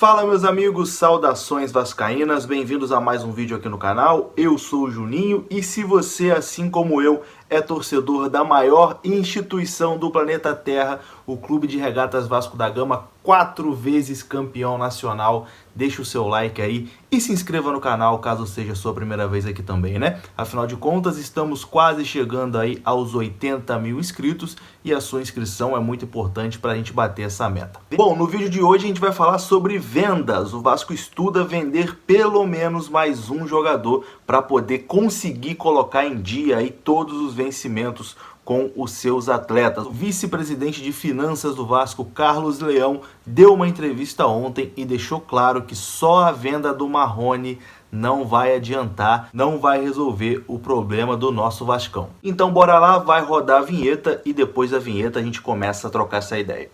Fala meus amigos, saudações vascaínas, bem-vindos a mais um vídeo aqui no canal. Eu sou o Juninho e se você, assim como eu, é torcedor da maior instituição do planeta Terra, o Clube de Regatas Vasco da Gama, 4 vezes campeão nacional, deixa o seu like aí e se inscreva no canal caso seja a sua primeira vez aqui também, né? Afinal de contas, estamos quase chegando aí aos 80 mil inscritos e a sua inscrição é muito importante para a gente bater essa meta. Bom, no vídeo de hoje a gente vai falar sobre vendas. O Vasco estuda vender pelo menos mais um jogador para poder conseguir colocar em dia aí todos os vencimentos com os seus atletas. O vice-presidente de finanças do Vasco, Carlos Leão, deu uma entrevista ontem e deixou claro que só a venda do Marrone não vai adiantar, não vai resolver o problema do nosso Vascão. Então bora lá, vai rodar a vinheta e depois da vinheta a gente começa a trocar essa ideia.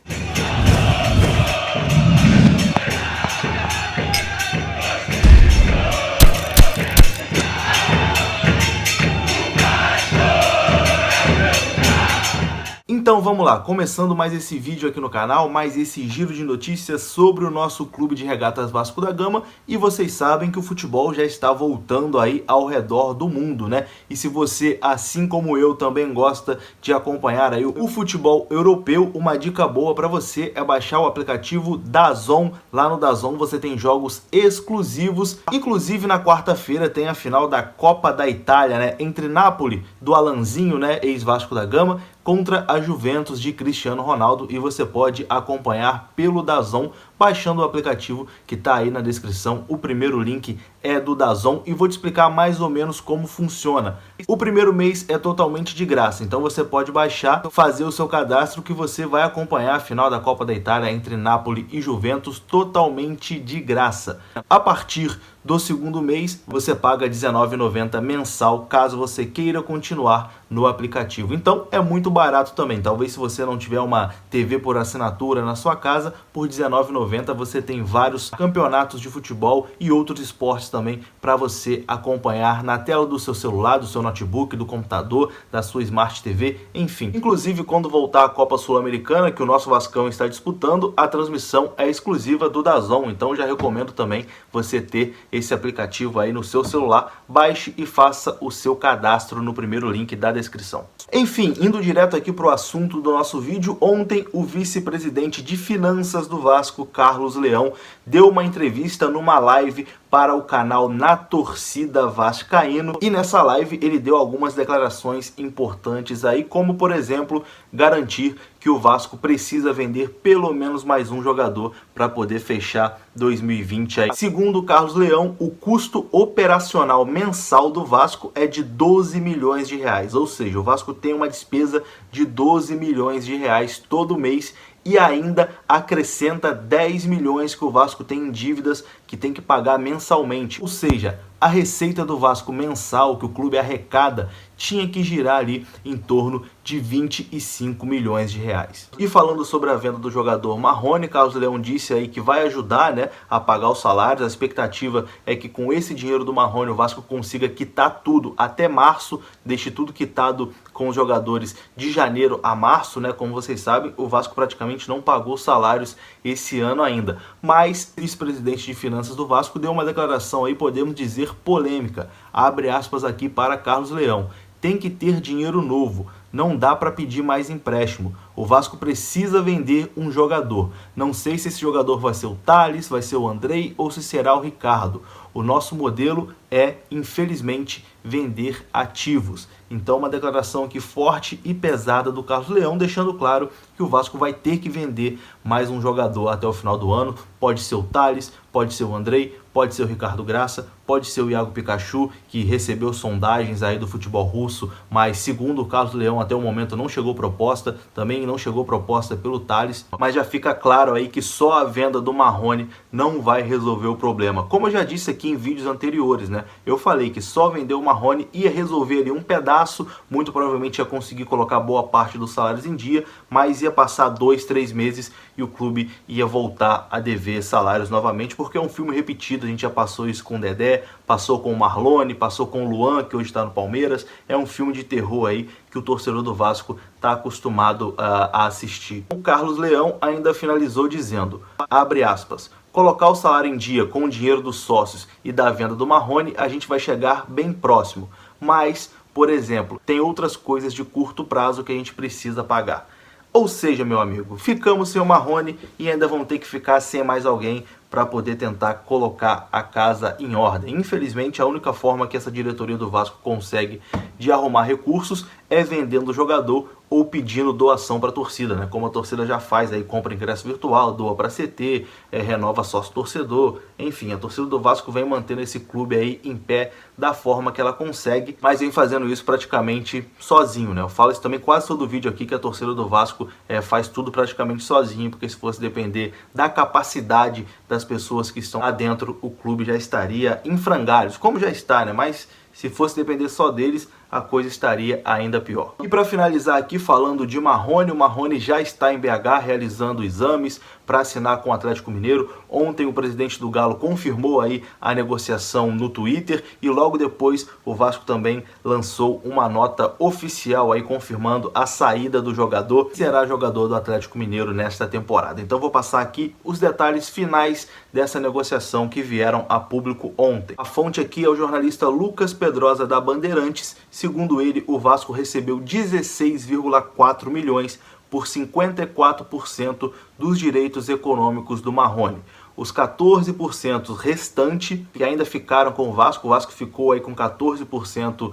Então vamos lá, começando mais esse vídeo aqui no canal, mais esse giro de notícias sobre o nosso Clube de Regatas Vasco da Gama, e vocês sabem que o futebol já está voltando aí ao redor do mundo, né? E se você, assim como eu, também gosta de acompanhar aí o futebol europeu, uma dica boa para você é baixar o aplicativo DAZN. Lá no DAZN você tem jogos exclusivos, inclusive na quarta-feira tem a final da Copa da Itália, né? Entre Napoli, do Alanzinho, né? Ex-Vasco da Gama, contra a Juventus de Cristiano Ronaldo, e você pode acompanhar pelo DAZN baixando o aplicativo que está aí na descrição. O primeiro link é do DAZN e vou te explicar mais ou menos como funciona. O primeiro mês é totalmente de graça, então você pode baixar, fazer o seu cadastro que você vai acompanhar a final da Copa da Itália entre Napoli e Juventus totalmente de graça. A partir do segundo mês, você paga R$19,90 mensal, caso você queira continuar no aplicativo. Então, é muito barato também. Talvez se você não tiver uma TV por assinatura na sua casa, por R$19,90 você tem vários campeonatos de futebol e outros esportes também para você acompanhar na tela do seu celular, do seu notebook, do computador, da sua Smart TV, enfim. Inclusive, quando voltar a Copa Sul-Americana, que o nosso Vascão está disputando, a transmissão é exclusiva do DAZN. Então, já recomendo também você ter esse aplicativo aí no seu celular. Baixe e faça o seu cadastro no primeiro link da descrição. Enfim, indo direto aqui para o assunto do nosso vídeo, ontem o vice-presidente de finanças do Vasco, Carlos Leão, deu uma entrevista numa live para o canal Na Torcida Vascaíno, e nessa live ele deu algumas declarações importantes aí, como por exemplo, garantir que o Vasco precisa vender pelo menos mais um jogador para poder fechar 2020 aí. Segundo o Carlos Leão, o custo operacional mensal do Vasco é de 12 milhões de reais, ou seja, o Vasco tem uma despesa de 12 milhões de reais todo mês e ainda acrescenta 10 milhões que o Vasco tem em dívidas que tem que pagar mensalmente. Ou seja, a receita do Vasco mensal que o clube arrecada tinha que girar ali em torno de 25 milhões de reais. E falando sobre a venda do jogador Marrone, Carlos Leão disse aí que vai ajudar, né, a pagar os salários. A expectativa é que com esse dinheiro do Marrone o Vasco consiga quitar tudo até março, deixe tudo quitado com os jogadores de janeiro a março, né? Como vocês sabem, o Vasco praticamente não pagou salários esse ano ainda. Mas o vice-presidente de finanças do Vasco deu uma declaração aí, podemos dizer, polêmica. Abre aspas aqui para Carlos Leão. Tem que ter dinheiro novo, não dá para pedir mais empréstimo. O Vasco precisa vender um jogador. Não sei se esse jogador vai ser o Thales, vai ser o Andrei ou se será o Ricardo. O nosso modelo é, infelizmente, vender ativos. Então, uma declaração aqui forte e pesada do Carlos Leão, deixando claro que o Vasco vai ter que vender mais um jogador até o final do ano. Pode ser o Thales, pode ser o Andrei, pode ser o Ricardo Graça, pode ser o Iago Pikachu, que recebeu sondagens aí do futebol russo, mas segundo o Carlos Leão, até o momento não chegou proposta, também não chegou proposta pelo Thales, mas já fica claro aí que só a venda do Marrone não vai resolver o problema. Como eu já disse aqui em vídeos anteriores, né? Eu falei que só vender o Marrone ia resolver ali um pedaço, muito provavelmente ia conseguir colocar boa parte dos salários em dia, mas ia passar 2, 3 meses e o clube ia voltar a dever salários novamente, porque é um filme repetido. A gente já passou isso com o Dedé, passou com o Marlone, passou com o Luan, que hoje está no Palmeiras. É um filme de terror aí que o torcedor do Vasco está acostumado a assistir. O Carlos Leão ainda finalizou dizendo, abre aspas, colocar o salário em dia com o dinheiro dos sócios e da venda do Marrone, a gente vai chegar bem próximo. Mas, por exemplo, tem outras coisas de curto prazo que a gente precisa pagar. Ou seja, meu amigo, ficamos sem o Marrone e ainda vão ter que ficar sem mais alguém para poder tentar colocar a casa em ordem. Infelizmente, a única forma que essa diretoria do Vasco consegue de arrumar recursos é vendendo o jogador ou pedindo doação para a torcida, né? Como a torcida já faz, aí compra ingresso virtual, doa para CT, renova sócio torcedor, enfim, a torcida do Vasco vem mantendo esse clube aí em pé da forma que ela consegue, mas vem fazendo isso praticamente sozinho, né? Eu falo isso também quase todo vídeo aqui, que a torcida do Vasco faz tudo praticamente sozinho, porque se fosse depender da capacidade das pessoas que estão lá dentro, o clube já estaria em frangalhos, como já está, né? Mas se fosse depender só deles, a coisa estaria ainda pior. E para finalizar aqui falando de Marrone, o Marrone já está em BH realizando exames para assinar com o Atlético Mineiro. Ontem o presidente do Galo confirmou aí a negociação no Twitter e logo depois o Vasco também lançou uma nota oficial aí confirmando a saída do jogador, que será jogador do Atlético Mineiro nesta temporada. Então vou passar aqui os detalhes finais dessa negociação que vieram a público ontem. A fonte aqui é o jornalista Lucas Pedrosa da Bandeirantes. Segundo ele, o Vasco recebeu 16,4 milhões por 54% dos direitos econômicos do Marrone. Os 14% restante que ainda ficaram com o Vasco ficou aí com 14%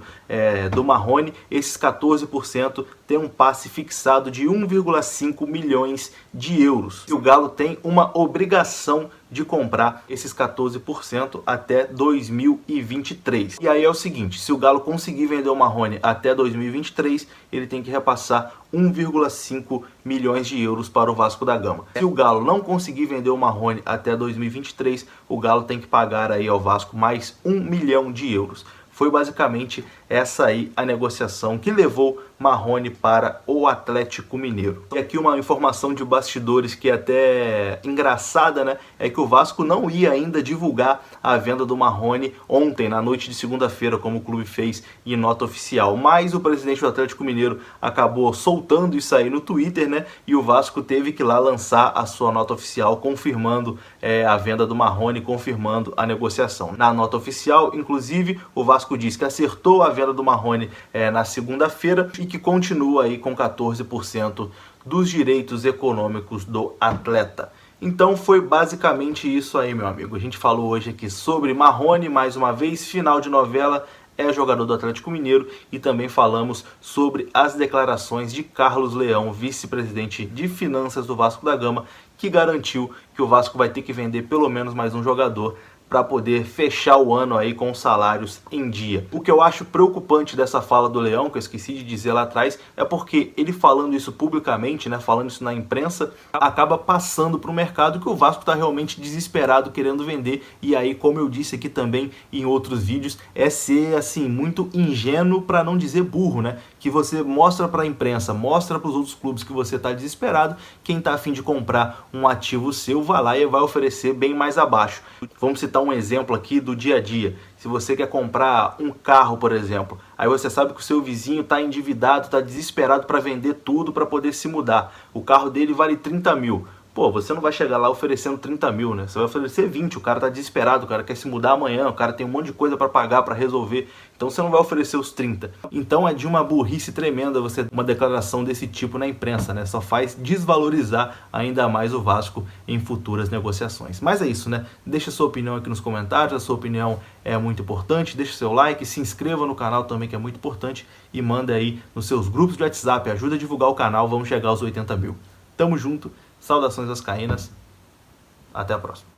do Marrone. Esses 14% tem um passe fixado de 1,5 milhões de euros. E o Galo tem uma obrigação de comprar esses 14% até 2023. E aí é o seguinte, se o Galo conseguir vender o Marrone até 2023, ele tem que repassar 1,5 milhões de euros para o Vasco da Gama. Se o Galo não conseguir vender o Marrone até 2023, o Galo tem que pagar aí ao Vasco mais 1 milhão de euros. Foi basicamente essa aí a negociação que levou Marrone para o Atlético Mineiro. E aqui uma informação de bastidores que é até engraçada, né? É que o Vasco não ia ainda divulgar a venda do Marrone ontem, na noite de segunda-feira, como o clube fez em nota oficial. Mas o presidente do Atlético Mineiro acabou soltando isso aí no Twitter, né? E o Vasco teve que ir lá lançar a sua nota oficial, confirmando a venda do Marrone, confirmando a negociação. Na nota oficial, inclusive, o Vasco diz que acertou a venda do Marrone na segunda-feira e que continua aí com 14% dos direitos econômicos do atleta. Então foi basicamente isso aí, meu amigo. A gente falou hoje aqui sobre Marrone, mais uma vez, final de novela, é jogador do Atlético Mineiro, e também falamos sobre as declarações de Carlos Leão, vice-presidente de finanças do Vasco da Gama, que garantiu que o Vasco vai ter que vender pelo menos mais um jogador para poder fechar o ano aí com salários em dia. O que eu acho preocupante dessa fala do Leão, que eu esqueci de dizer lá atrás, é porque ele falando isso publicamente, né, falando isso na imprensa, acaba passando para o mercado que o Vasco está realmente desesperado querendo vender. E aí, como eu disse aqui também em outros vídeos, é ser assim muito ingênuo, para não dizer burro, né? Que você mostra para a imprensa, mostra para os outros clubes que você está desesperado, quem está a fim de comprar um ativo seu vai lá e vai oferecer bem mais abaixo. Vamos citar um exemplo aqui do dia a dia. Se você quer comprar um carro, por exemplo, aí você sabe que o seu vizinho está endividado, está desesperado para vender tudo para poder se mudar. O carro dele vale 30 mil. Pô, você não vai chegar lá oferecendo 30 mil, né? Você vai oferecer 20, o cara tá desesperado, o cara quer se mudar amanhã, o cara tem um monte de coisa para pagar, para resolver. Então você não vai oferecer os 30. Então é de uma burrice tremenda você uma declaração desse tipo na imprensa, né? Só faz desvalorizar ainda mais o Vasco em futuras negociações. Mas é isso, né? Deixa sua opinião aqui nos comentários, a sua opinião é muito importante. Deixa seu like, se inscreva no canal também, que é muito importante, e manda aí nos seus grupos de WhatsApp, ajuda a divulgar o canal, vamos chegar aos 80 mil. Tamo junto. Saudações vascaínas, até a próxima.